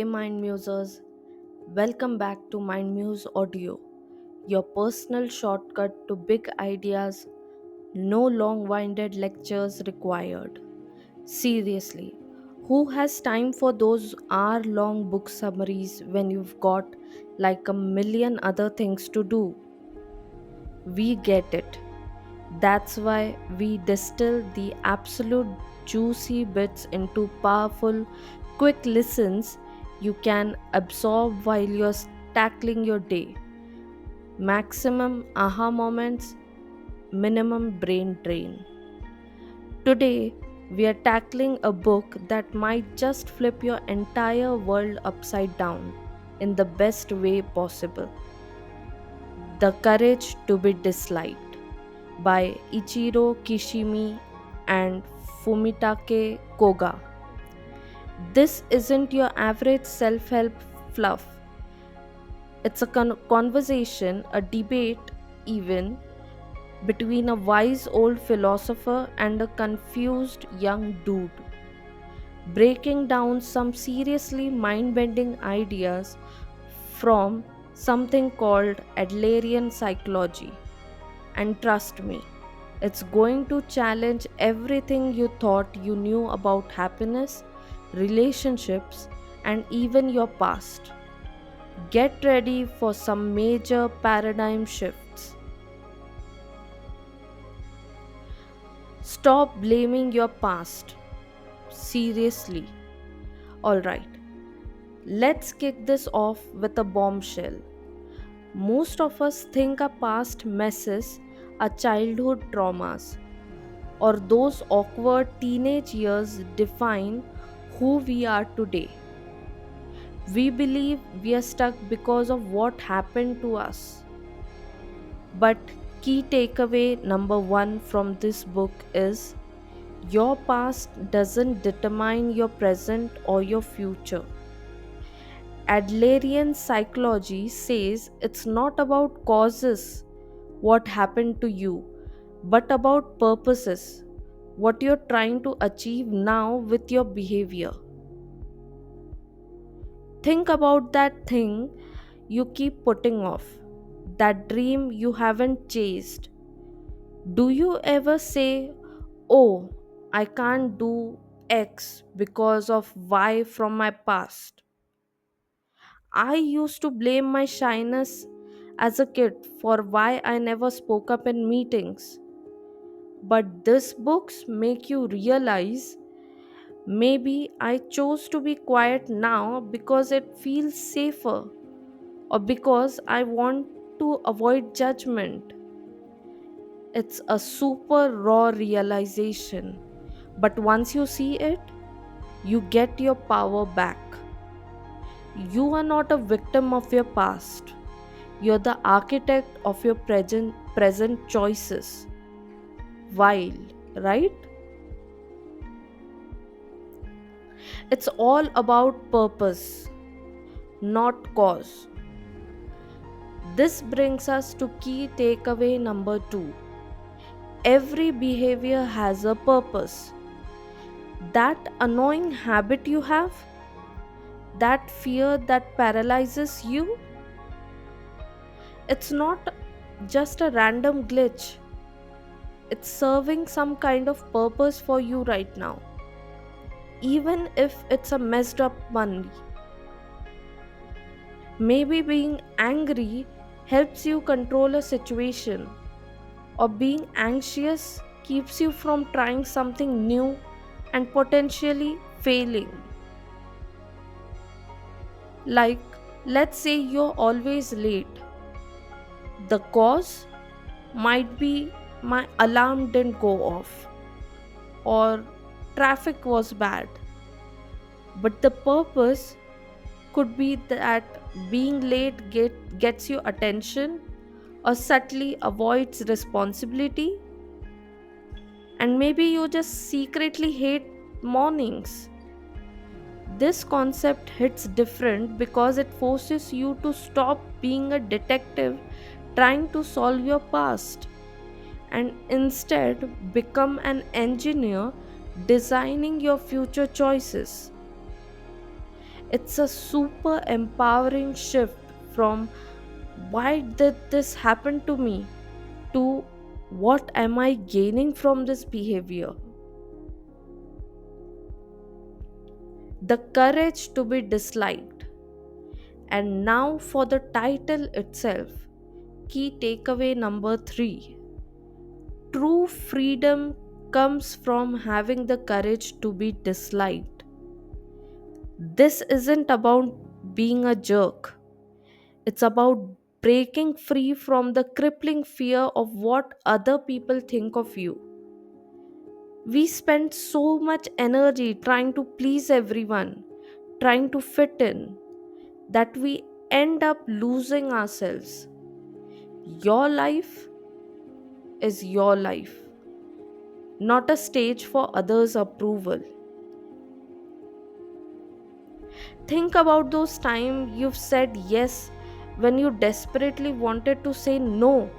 Hey Mind Musers, welcome back to Mind Muse Audio, your personal shortcut to big ideas, no long winded lectures required. Seriously, who has time for those hour long book summaries when you've got like a million other things to do? We get it. That's why we distill the absolute juicy bits into powerful, quick listens you can absorb while you're tackling your day. Maximum aha moments, minimum brain drain. Today, we are tackling a book that might just flip your entire world upside down in the best way possible. The Courage to be Disliked by Ichiro Kishimi and Fumitake Koga. This isn't your average self help fluff. It's a conversation, a debate, even between a wise old philosopher and a confused young dude, breaking down some seriously mind bending ideas from something called Adlerian psychology. And trust me, it's going to challenge everything you thought you knew about happiness, relationships, and even your past. Get ready for some major paradigm shifts. Stop blaming your past. Seriously. Alright, let's kick this off with a bombshell. Most of us think our past messes are childhood traumas, or those awkward teenage years define who we are today. We believe we are stuck because of what happened to us. But key takeaway number one from this book is your past doesn't determine your present or your future. Adlerian psychology says it's not about causes, what happened to you, but about purposes, what you're trying to achieve now with your behavior. Think about that thing you keep putting off, that dream you haven't chased. Do you ever say, "Oh, I can't do X because of Y from my past"? I used to blame my shyness as a kid for why I never spoke up in meetings. But these books make you realize maybe I chose to be quiet now because it feels safer or because I want to avoid judgment. It's a super raw realization, but once you see it, you get your power back. You are not a victim of your past. You're the architect of your present choices. Wild, right? It's all about purpose, not cause. This brings us to key takeaway number 2. Every behavior has a purpose. That annoying habit you have, that fear that paralyzes you, it's not just a random glitch. It's serving some kind of purpose for you right now, even if it's a messed up one. Maybe being angry helps you control a situation, or being anxious keeps you from trying something new and potentially failing. Like, let's say you're always late. The cause might be my alarm didn't go off, or traffic was bad. But the purpose could be that being late gets you attention or subtly avoids responsibility, and maybe you just secretly hate mornings. This concept hits different because it forces you to stop being a detective trying to solve your past and instead become an engineer designing your future choices. It's a super empowering shift from why did this happen to me to what am I gaining from this behavior? The courage to be disliked. And now for the title itself. Key takeaway number 3. True freedom comes from having the courage to be disliked. This isn't about being a jerk, it's about breaking free from the crippling fear of what other people think of you. We spend so much energy trying to please everyone, trying to fit in, that we end up losing ourselves. Your life is your life, not a stage for others' approval. Think about those times you've said yes when you desperately wanted to say no,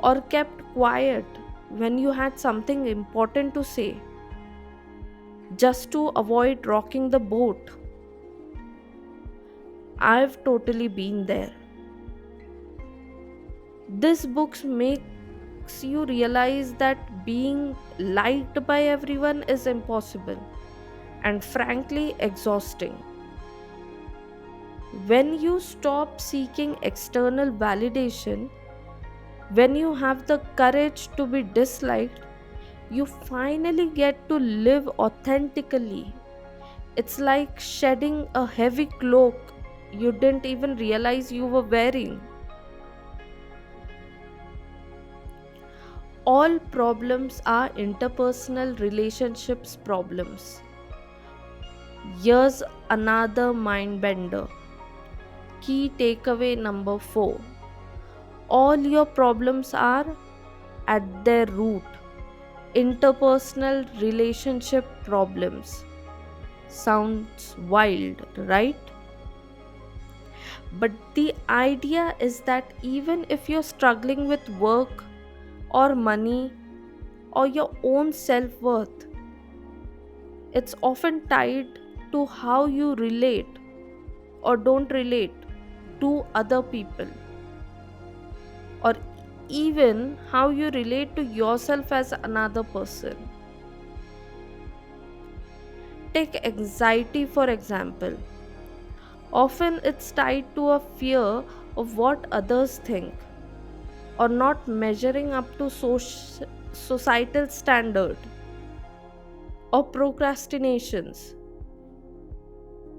or kept quiet when you had something important to say, just to avoid rocking the boat. I've totally been there. This book makes you realize that being liked by everyone is impossible and frankly exhausting. When you stop seeking external validation, when you have the courage to be disliked, you finally get to live authentically. It's like shedding a heavy cloak you didn't even realize you were wearing. All problems are interpersonal relationships problems. Here's another mind bender. Key takeaway number 4. All your problems are, at their root, interpersonal relationship problems. Sounds wild, right? But the idea is that even if you're struggling with work or money or your own self worth, it's often tied to how you relate or don't relate to other people, or even how you relate to yourself as another person. Take anxiety for example. Often it's tied to a fear of what others think or not measuring up to societal standard, or procrastinations.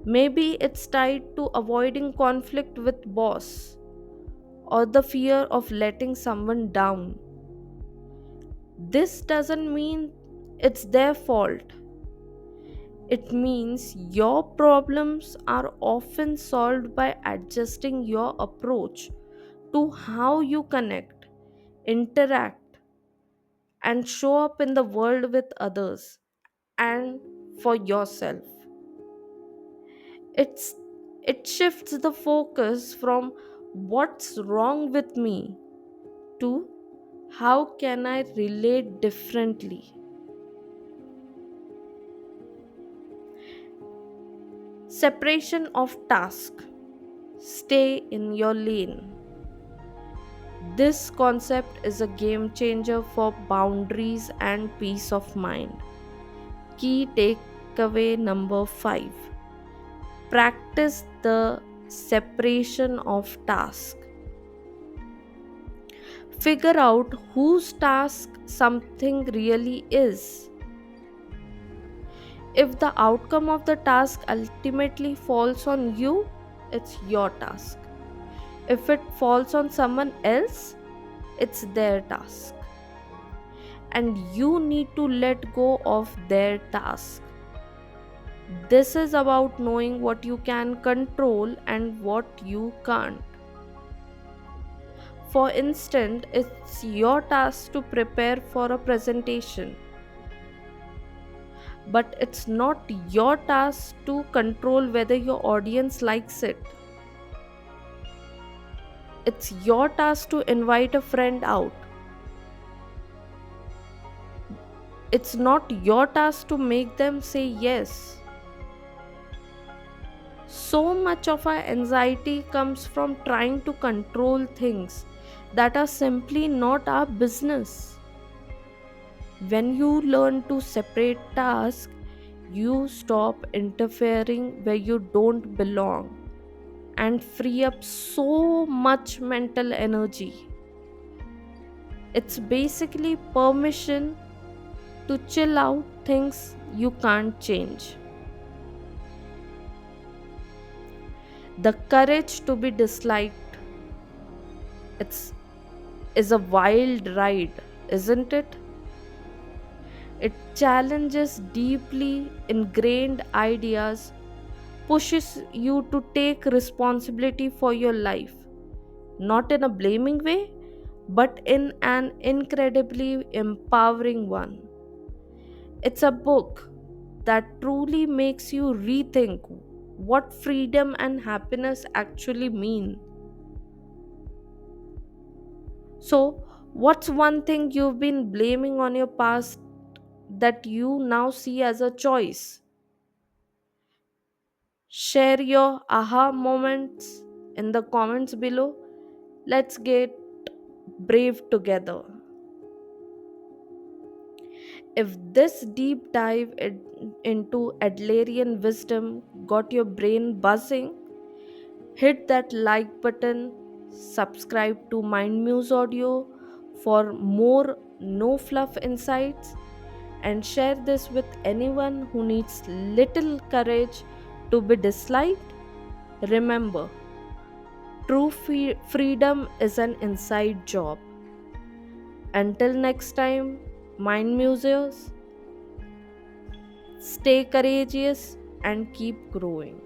Maybe it's tied to avoiding conflict with boss or the fear of letting someone down. This doesn't mean it's their fault. It means your problems are often solved by adjusting your approach to how you connect, interact, and show up in the world with others and for yourself. It's it shifts the focus from what's wrong with me to how can I relate differently. Separation of task. Stay in your lane. This concept is a game changer for boundaries and peace of mind. Key takeaway number 5. Practice the separation of task. Figure out whose task something really is. If the outcome of the task ultimately falls on you, it's your task. If it falls on someone else, it's their task. And you need to let go of their task. This is about knowing what you can control and what you can't. For instance, it's your task to prepare for a presentation, but it's not your task to control whether your audience likes it. It's your task to invite a friend out. It's not your task to make them say yes. So much of our anxiety comes from trying to control things that are simply not our business. When you learn to separate tasks, you stop interfering where you don't belong and free up so much mental energy. It's basically permission to chill out things you can't change. The courage to be disliked, it's is a wild ride, isn't it? It challenges deeply ingrained ideas, pushes you to take responsibility for your life, not in a blaming way, but in an incredibly empowering one. It's a book that truly makes you rethink what freedom and happiness actually mean. So, what's one thing you've been blaming on your past that you now see as a choice? Share your aha moments in the comments below. Let's get brave together. If this deep dive into Adlerian wisdom got your brain buzzing, hit that like button, subscribe to Mind Muse Audio for more no fluff insights, and share this with anyone who needs little courage to be disliked. Remember, true freedom is an inside job. Until next time, Mind Museums, stay courageous and keep growing.